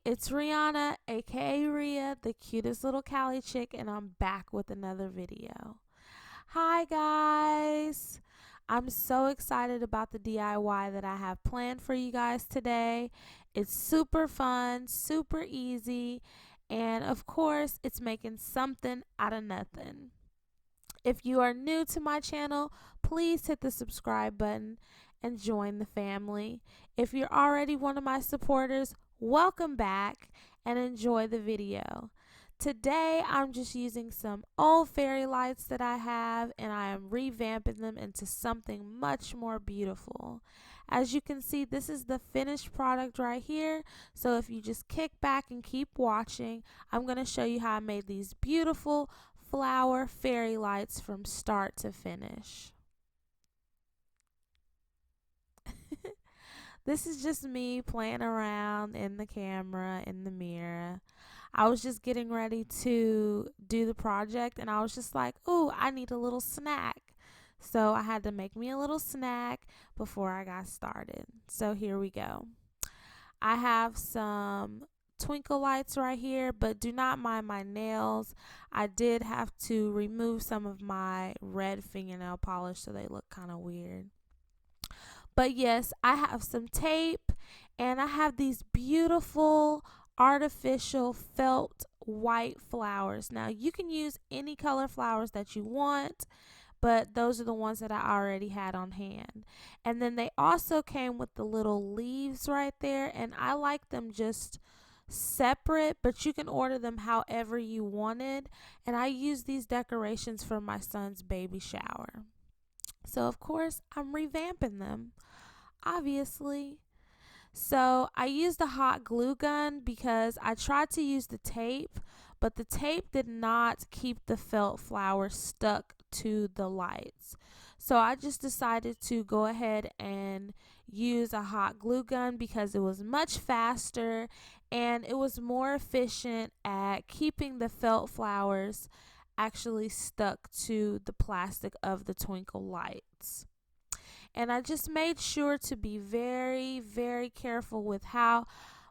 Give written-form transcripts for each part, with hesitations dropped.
it's Rihanna, aka Rhea, the cutest little Cali chick, and I'm back with another video. Hi, guys! I'm so excited about the DIY that I have planned for you guys today. It's super fun, super easy, and of course, it's making something out of nothing. If you are new to my channel, please hit the subscribe button and join the family. If you're already one of my supporters, welcome back and enjoy the video. Today, I'm just using some old fairy lights that I have, and I am revamping them into something much more beautiful. As you can see, this is the finished product right here. So if you just kick back and keep watching, I'm going to show you how I made these beautiful flower fairy lights from start to finish. This is just me playing around in the camera, in the mirror. I was just getting ready to do the project, and I was just like, ooh, I need a little snack. So I had to make me a little snack before I got started. So here we go. I have some twinkle lights right here, but do not mind my nails. I did have to remove some of my red fingernail polish, so they look kind of weird. But yes, I have some tape, and I have these beautiful artificial felt white flowers. Now, you can use any color flowers that you want, but those are the ones that I already had on hand. And then they also came with the little leaves right there, and I like them just separate, but you can order them however you wanted. And I use these decorations for my son's baby shower. So of course, I'm revamping them, obviously. So I used a hot glue gun because I tried to use the tape, but the tape did not keep the felt flower stuck to the lights. So I just decided to go ahead and use a hot glue gun because it was much faster and it was more efficient at keeping the felt flowers actually stuck to the plastic of the twinkle lights. And I just made sure to be very, very careful with how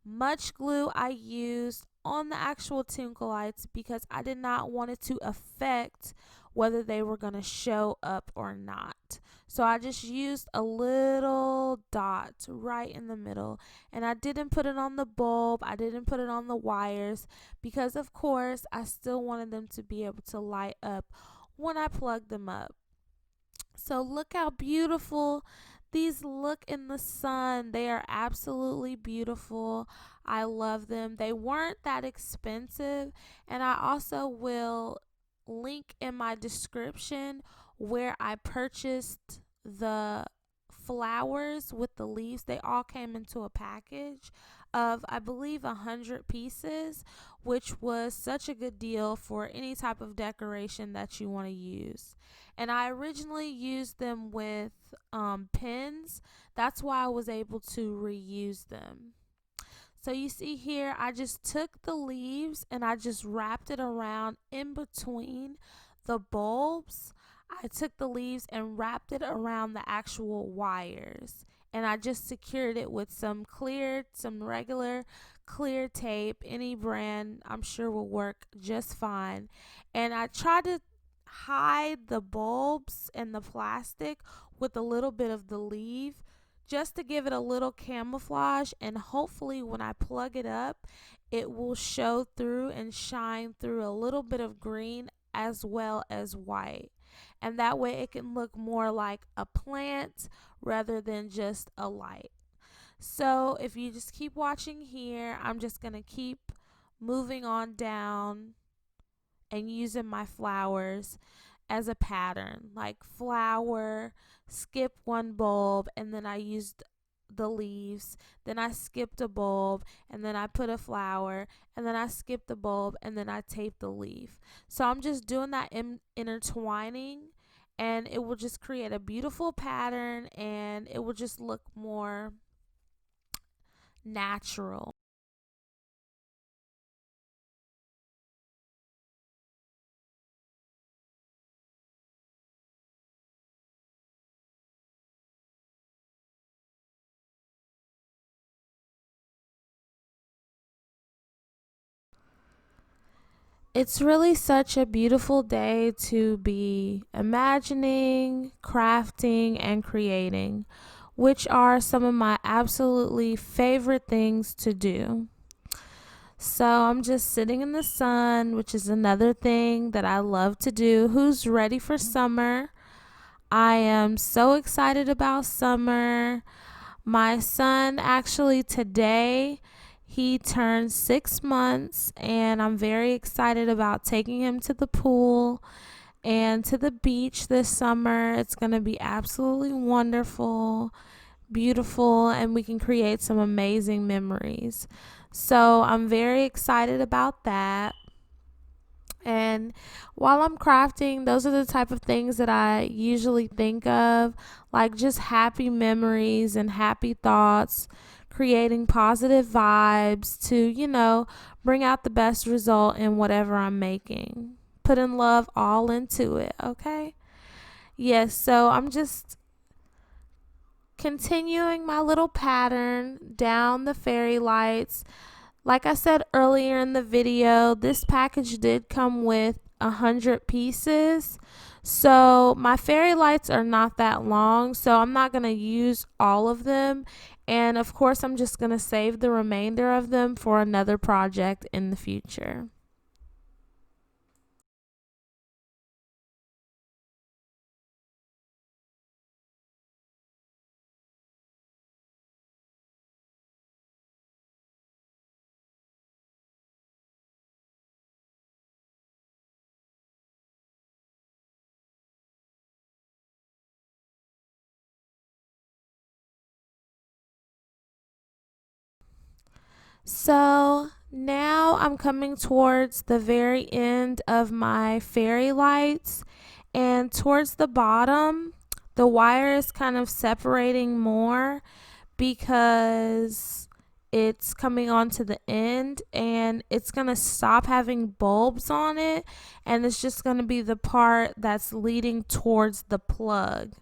much glue I used on the actual twinkle lights because I did not want it to affect whether they were going to show up or not. So I just used a little dot right in the middle, and I didn't put it on the bulb, I didn't put it on the wires because of course I still wanted them to be able to light up when I plugged them up. So look how beautiful these look in the sun. They are absolutely beautiful. I love them. They weren't that expensive, and I also will link in my description where I purchased the flowers with the leaves. They all came into a package of, I believe, 100 pieces, which was such a good deal for any type of decoration that you want to use. And I originally used them with pins. That's why I was able to reuse them. So you see here, I just took the leaves and I just wrapped it around in between the bulbs. I took the leaves and wrapped it around the actual wires. And I just secured it with some regular clear tape. Any brand I'm sure will work just fine. And I tried to hide the bulbs and the plastic with a little bit of the leaf just to give it a little camouflage, and hopefully when I plug it up it will show through and shine through a little bit of green as well as white, and that way it can look more like a plant rather than just a light. So if you just keep watching here, I'm just going to keep moving on down and using my flowers as a pattern, like flower, skip one bulb, and then I used the leaves, then I skipped a bulb, and then I put a flower, and then I skipped a bulb, and then I taped the leaf. So I'm just doing that intertwining, and it will just create a beautiful pattern, and it will just look more natural. It's really such a beautiful day to be imagining, crafting, and creating, which are some of my absolutely favorite things to do. So I'm just sitting in the sun, which is another thing that I love to do. Who's ready for summer? I am so excited about summer. My son actually today he turned 6 months, and I'm very excited about taking him to the pool and to the beach this summer. It's going to be absolutely wonderful, beautiful, and we can create some amazing memories. So I'm very excited about that. And while I'm crafting, those are the type of things that I usually think of, like just happy memories and happy thoughts, creating positive vibes to, bring out the best result in whatever I'm making. Putting love all into it, okay? Yes, so I'm just continuing my little pattern down the fairy lights. Like I said earlier in the video, this package did come with 100 pieces. So my fairy lights are not that long, so I'm not going to use all of them. And of course, I'm just going to save the remainder of them for another project in the future. So now I'm coming towards the very end of my fairy lights, and towards the bottom, the wire is kind of separating more because it's coming on to the end, and it's going to stop having bulbs on it, and it's just going to be the part that's leading towards the plug.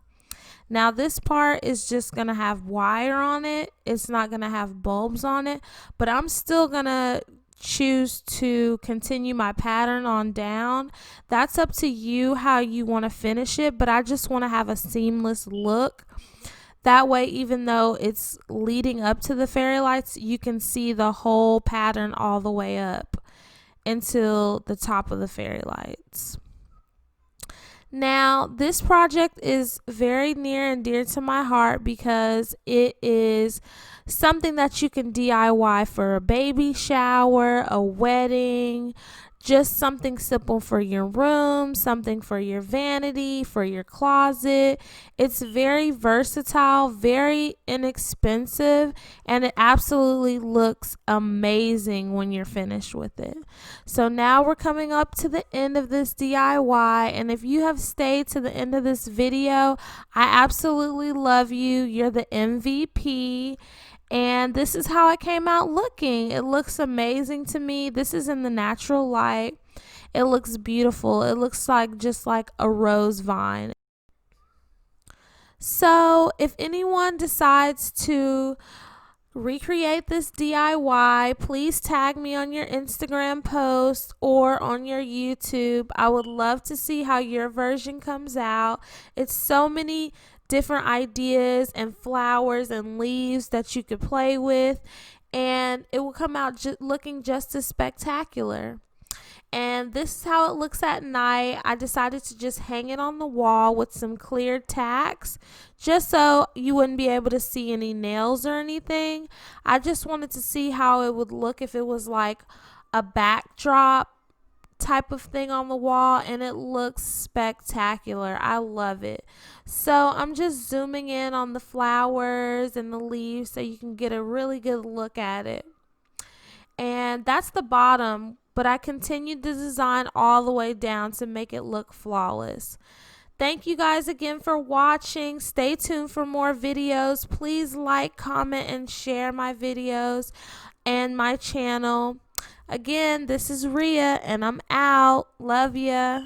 Now this part is just going to have wire on it. It's not going to have bulbs on it, but I'm still going to choose to continue my pattern on down. That's up to you how you want to finish it, but I just want to have a seamless look. That way, even though it's leading up to the fairy lights, you can see the whole pattern all the way up until the top of the fairy lights. Now, this project is very near and dear to my heart because it is something that you can DIY for a baby shower, a wedding, just something simple for your room, something for your vanity, for your closet. It's very versatile, very inexpensive, and it absolutely looks amazing when you're finished with it. So now we're coming up to the end of this DIY, and if you have stayed to the end of this video, I absolutely love you. You're the MVP. And this is how it came out looking. It looks amazing to me. This is in the natural light. It looks beautiful. It looks like just like a rose vine. So if anyone decides to recreate this DIY, please tag me on your Instagram post or on your YouTube. I would love to see how your version comes out. It's so many different ideas and flowers and leaves that you could play with, and it will come out looking just as spectacular. And this is how it looks at night. I decided to just hang it on the wall with some clear tacks just so you wouldn't be able to see any nails or anything. I just wanted to see how it would look if it was like a backdrop type of thing on the wall, and it looks spectacular. I love it. So I'm just zooming in on the flowers and the leaves so you can get a really good look at it. And that's the bottom, but I continued the design all the way down to make it look flawless. Thank you guys again for watching. Stay tuned for more videos. Please like, comment, and share my videos and my channel. Again, this is Rhea, and I'm out. Love ya.